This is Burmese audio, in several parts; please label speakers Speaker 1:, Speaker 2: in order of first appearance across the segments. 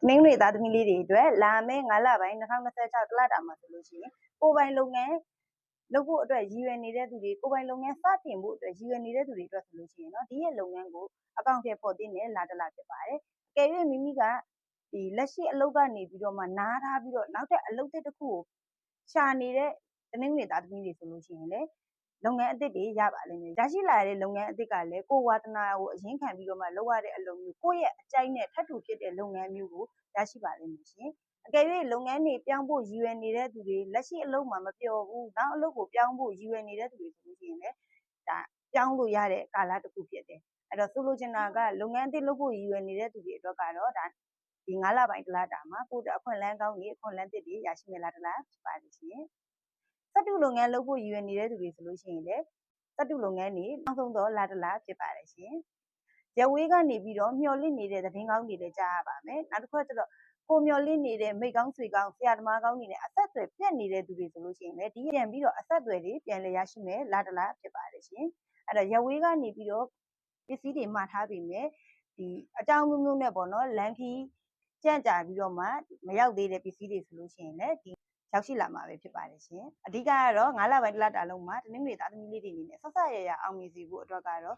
Speaker 1: မင်းတွေသားသမီးလေးတွေအတွက်လာမယ့်9လပိုင်း2026တလတာမှာဆိုလို့ရှိရင်ကိုယ်ပိုင်လုပ်ငန်းလုပ်ဖို့အတွက်ရည်ရွယ်နေတဲ့သူတွေကိုယ်ပိုင်လုပ်ငန်းစတင်ဖို့အတွက်ရည်ရွယ်နေတဲ့သူတွေအတွက်ဆိုလို့ရှိရင်တော့ဒီရဲ့လုပ်ငန်းကိုအကောင့်ထဲပေါ်တင်နေလာတလာဖြစ်ပါတယ်။ကဲ၍မိမိကဒီလက်ရှိအလုပ်ကနေပြီးတော့မှနားထားပြီးတော့နောက်ထပ်အလုပ်တစ်ခုကိုရှာနေတဲ့တင်းငွေသားသမီးတွေဆိုလို့ရှိရင်လေလုပ်ငန်းအသစ်တွေရပါလိမ့်မယ်။ရရှိလာတဲ့လုပ်ငန်းအသစ်ကလည်းကိုဝါသနာကိုအရင်ခံပြီးတော့မှလုပ်ရတဲ့အလုပ်မျိုးကိုယ့်ရဲ့အကြိုက်နဲ့ထပ်တူဖြစ်တဲ့လုပ်ငန်းမျိုးကိုရရှိပါလိမ့်မယ်ရှင်။အကယ်၍လုပ်ငန်းတွေပြောင်းဖို့ရည်ရွယ်နေတဲ့သူတွေလက်ရှိအလုပ်မှာမပျော်ဘူး။နောက်အလုပ်ကိုပြောင်းဖို့ရည်ရွယ်နေတဲ့သူတွေဆိုလို့ရှိရင်လည်းဒါပြောင်းလို့ရတဲ့ကာလတစ်ခုဖြစ်တယ်။အဲ့တော့ဆိုလိုချင်တာကလုပ်ငန်းအသစ်လုပ်ဖို့ရည်ရွယ်နေတဲ့သူတွေအတွက်ကတော့ဒါဒီ9လပိုင်းတလတာမှာကိုယ့်အခွင့်အလမ်းကောင်းတွေအခွင့်အလမ်းသစ်တွေရရှိမယ်လားတလားဖြစ်ပါလိမ့်ရှင်။စက်တုလုပ်ငန်းလုပ်ဖို့ရည်ရွယ်နေတဲ့သူတွေဆိုလို့ရှိရင်လည်းစက်တုလုပ်ငန်းတွေနောက်ဆုံးတော့လာတလားဖြစ်ပါတယ်ရှင်။ရဝေးကနေပြီးတော့မျှော်လင့်နေတဲ့သတင်းကောင်းတွေလည်းကြားရပါမယ်။နောက်တစ်ခါကျတော့ကိုမျှော်လင့်နေတဲ့မိတ်ကောင်းဆွေကောင်းဆရာသမားကောင်းတွေနဲ့အဆက်အသွယ်ပြတ်နေတဲ့သူတွေဆိုလို့ရှိရင်လည်းဒီပြန်ပြီးတော့အဆက်အသွယ်တွေပြန်လည်ရရှိမယ်လာတလားဖြစ်ပါတယ်ရှင်။အဲ့တော့ရဝေးကနေပြီးတော့ပစ္စည်းတွေမှာထားပြီးမြဲဒီအကြောင်းမျိုးမျိုးနဲ့ပေါ့နော်လန်ခီကြံ့ကြာပြီးတော့မှမရောက်သေးတဲ့ပစ္စည်းတွေဆိုလို့ရှိရင်လည်းဒီရောက်ရှိလာမှာပဲဖြစ်ပါတယ်ရှင်။အဓိကကတော့9လပိုင်းတလတာလုံးမှာတင်းငွေသားသမီးလေးတွေအနေနဲ့ဆက်ဆက်ရရအောင်မြင်စီဖို့အတွက်ကတော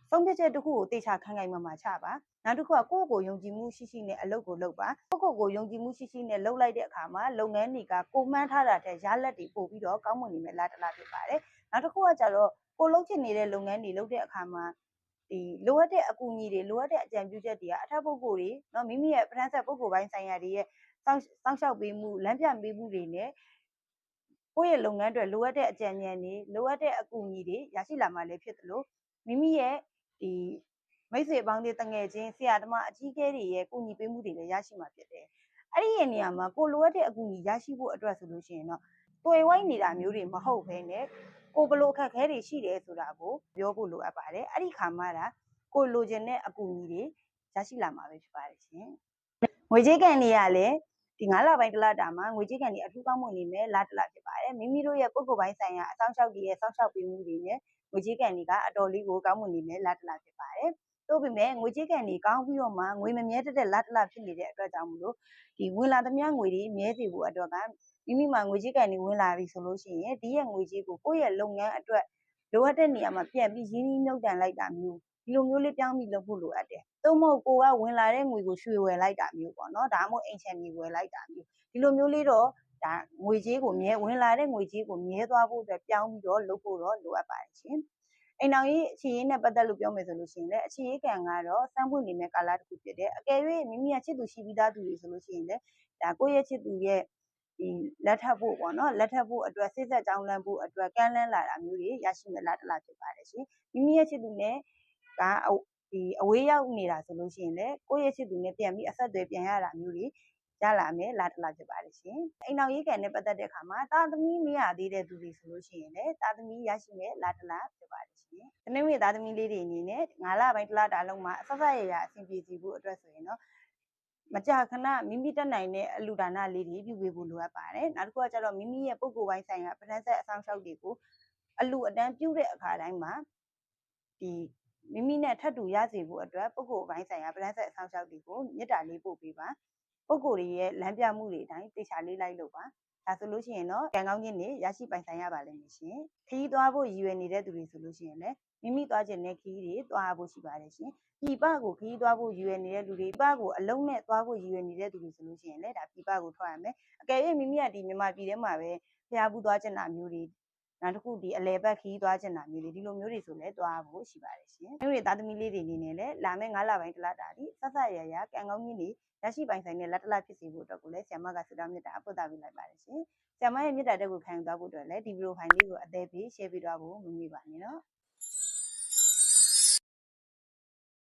Speaker 1: ့ဆုံးဖြတ်ချက်တစ်ခုကိုတေချာခံနိုင်မှာချပါနောက်တစ်ခုကကိုယ့်ကိုယုံကြည်မှုရှိရှိနဲ့အလုပ်ကိုလုပ်ပါကိုယ့်ယုံကြည်မှုရှိရှိနဲ့လုပ်လိုက်တဲ့အခါမှာလုပ်ငန်းတွေကကိုမှန်းထားတာတဲ့ရလက်တွေပို့ပြီးတော့ကောင်းမွန်နေမယ်လားတလားဖြစ်ပါတယ်နောက်တစ်ခုကကြတော့ကိုလုပ်ချင်နေတဲ့လုပ်ငန်းတွေလုပ်တဲ့အခါမှာဒီလိုအပ်တဲ့အကူအညီတွေလိုအပ်တဲ့အကြံပြုချက်တွေကအထက်ပုဂ္ဂိုလ်တွေเนาะမိမိရဲ့ပထမဆက်ပုဂ္ဂိုလ်ပိုင်းဆိုင်ရာတွေရဲ့စောင့်ရှောက်ပေးမှုလမ်းပြပေးမှုတွေနဲ့ကိုယ့်ရဲ့လုပ်ငန်းတွေလိုအပ်တဲ့အကြံဉာဏ်တွေလိုအပ်တဲ့အကူအညီတွေရရှိလာမှလည်းဖြစ်သလိုမိမိရဲ့ဒီမိတ်ဆွေပေါင်းတွေတငယ်ချင်းဆရာသမားအကြီးအကဲတွေရဲ့ကူညီပေးမှုတွေလည်းရရှိမှာဖြစ်တယ်။အဲ့ဒီရဲ့နေရာမှာကိုလိုအပ်တဲ့အကူအညီရရှိဖို့အတွက်ဆိုလို့ရှိရင်တော့တွေ့ဝိုင်းနေတာမျိုးတွေမဟုတ်ဘဲနဲ့ကိုဘလို့အခက်အခဲတွေရှိတယ်ဆိုတာကိုပြောဖို့လိုအပ်ပါတယ်။အဲ့ဒီခါမှကိုလိုချင်တဲ့အကူအညီတွေရရှိလာမှာပဲဖြစ်ပါတယ်ရှင်။ငွေကြေးကန်တွေကလည်းဒီ9လပိုင်းတလတာမှာငွေကြေးကန်တွေအထူးကောင်းမွန်နေမယ်လာတလဖြစ်ပါတယ်။မိမိတို့ရဲ့ပုဂ္ဂိုလ်ပိုင်းဆိုင်ရာအဆောင်ရှောက်တွေရဲ့စောင့်ရှောက်ပေးမှုတွေနဲ့ငွေကြေးကန်တွေကအတော်လေးကိုကောင်းမွန်နေမယ်လာတလဖြစ်ပါတယ်။တို့ပေမဲ့ငွေကြေးကန်တွေကောင်းပြီးတော့မှငွေမမြဲတဲ့လာတလဖြစ်နေတဲ့အတွက်ကြောင့်မလို့ဒီဝင်လာသမျှငွေတွေမြဲစေဖို့အတွက်ကမိမိမှာငွေကြေးကန်တွေဝင်လာပြီဆိုလို့ရှိရင်ဒီရဲ့ငွေကြေးကိုကိုယ့်ရဲ့လုပ်ငန်းအတွက်လိုအပ်တဲ့နေရာမှာပြန်ပြီးရင်းနှီးမြှုပ်နှံလိုက်တာမျိုးဒီလိုမျိုးလေးပြောင်းပြီးလုပ်ဖို့လိုအပ်တယ်။သို့မဟုတ်ကိုကဝင်လာတဲ့ငွေကိုရွှေဝယ်လိုက်တာမျိုးပေါ့နော်။ဒါမှမဟုတ်အိမ်ချမ်းကြီးဝယ်လိုက်တာမျိုးဒီလိုမျိုးလေးတော့ဒါငွေကြေးကိုမြဲဝင်လာတဲ့ငွေကြေးကိုမြဲသွားဖို့အတွက်ပြောင်းပြီးတော့လုပ်ဖို့တော့လိုအပ်ပါတယ်ရှင်။အိမ်တော်ကြီးအခြေရေးနဲ့ပတ်သက်လို့ပြောမယ်ဆိုလို့ရှိရင်လည်းအခြေရေးကံကတော့စမ်းပွင့်နေမဲ့ကာလတစ်ခုဖြစ်တယ်။အကယ်၍မိမိကချစ်သူရှိပြီးသားသူတွေဆိုလို့ရှိရင်လည်းဒါကိုယ့်ရဲ့ချစ်သူရဲ့ဒီလက်ထပ်ဖို့ပေါ့နော်လက်ထပ်ဖို့အတွက်စိတ်ဆက်ကြောင်းလန့်ဖို့အတွက်ကမ်းလှမ်းလာတာမျိုးတွေရရှိမယ်လားတလားဖြစ်ပါတယ်ရှင်။မိမိရဲ့ချစ်သူနဲ့ဒါဒီအဝေးရောက်နေတာဆိုလို့ရှိရင်လည်းကိုယ့်ရဲ့ချစ်သူနဲ့ပြန်ပြီးအဆက်အသွယ်ပြန်ရတာမျိုးတွေရလာမယ်လာတလားဖြစ်ပါတယ်ရှင်။အိမ်တော်ရေးကံနဲ့ပတ်သက်တဲ့အခါမှာတာသမီမရသေးတဲ့သူတွေဆိုလို့ရှိရင်လည်းတာသမီရရှိမယ်လာတလားဖြစ်ပါတယ်ရှင်။တနင်္ဂနွေသားသမီးလေးတွေအနေနဲ့9လပိုင်းတလတာလုံးမှာအဆက်ဆက်ရရအဆင်ပြေစီဖို့အတွက်ဆိုရင်တော့မကြာခဏမိမိတက်နိုင်တဲ့အလူဒါနလေးတွေပြုပေးဖို့လိုအပ်ပါတယ်။နောက်တစ်ခုကကျတော့မိမိရဲ့ပုဂ္ဂိုလ်ပိုင်းဆိုင်ရာပထမဆက်အဆောင်ရှောက်တွေကိုအလူအတန်းပြုတဲ့အခါတိုင်းမှာဒီမိမိနဲ့ထပ်တူရစေဖို့အတွက်ပုဂ္ဂိုလ်ပိုင်းဆိုင်ရာပထမဆက်အဆောင်ရှောက်တွေကိုမေတ္တာလေးပို့ပေးပါပုဂ္ဂိုလ်တွေရဲ့လမ်းပြမှုတွေအတိုင်းတေချာလေးလိုက်လို့ပါဒါဆိုလို့ရှိရင်တော့ကံကောင်းခြင်းတွေရရှိပိုင်ဆိုင်ရပါလိမ့်မယ်ရှင်ခရီးသွားဖို့ရည်ရွယ်နေတဲ့သူတွေဆိုလို့ရှိရင်လည်းမိမိသွားခြင်းနဲ့ခရီးတွေသွားဖို့ရှိပါတယ်ရှင်ပြည်ပကိုခရီးသွားဖို့ရည်ရွယ်နေတဲ့လူတွေပြည်ပကိုအလုံးနဲ့သွားဖို့ရည်ရွယ်နေတဲ့သူတွေဆိုလို့ရှိရင်လည်းဒါပြည်ပကိုထွက်ရမယ်အကယ်၍မိမိကဒီမြန်မာပြည်ထဲမှာပဲဖျားဘူးသွားချင်တာမျိုးတွေနောက်တစ်ခုဒီအလဲဘက်ခီးသွားချင်တာမျိုးတွေဒီလိုမျိုးတွေဆိုလည်းသွားဖို့ရှိပါတယ်ရှင်။အဲ့ဒီသားသမီးလေးတွေအနေနဲ့လည်းလာမယ့်9လပိုင်းတလတာဒီဆက်ဆက်ရရကံကောင်းခြင်းတွေရရှိပိုင်ဆိုင်တဲ့လက်တလဖြစ်စီဖို့အတွက်ကိုလည်းဆရာမကဆုတောင်းမေတ္တာအပုဒ်တာပေးလိုက်ပါတယ်ရှင်။ဆရာမရဲ့မေတ္တာတက်ကိုခံယူသွားဖို့အတွက်လည်းဒီဗီဒီယိုဖိုင်လေးကိုအသေးပေး share ပေးသွားဖို့မမေ့ပါနဲ့နော်။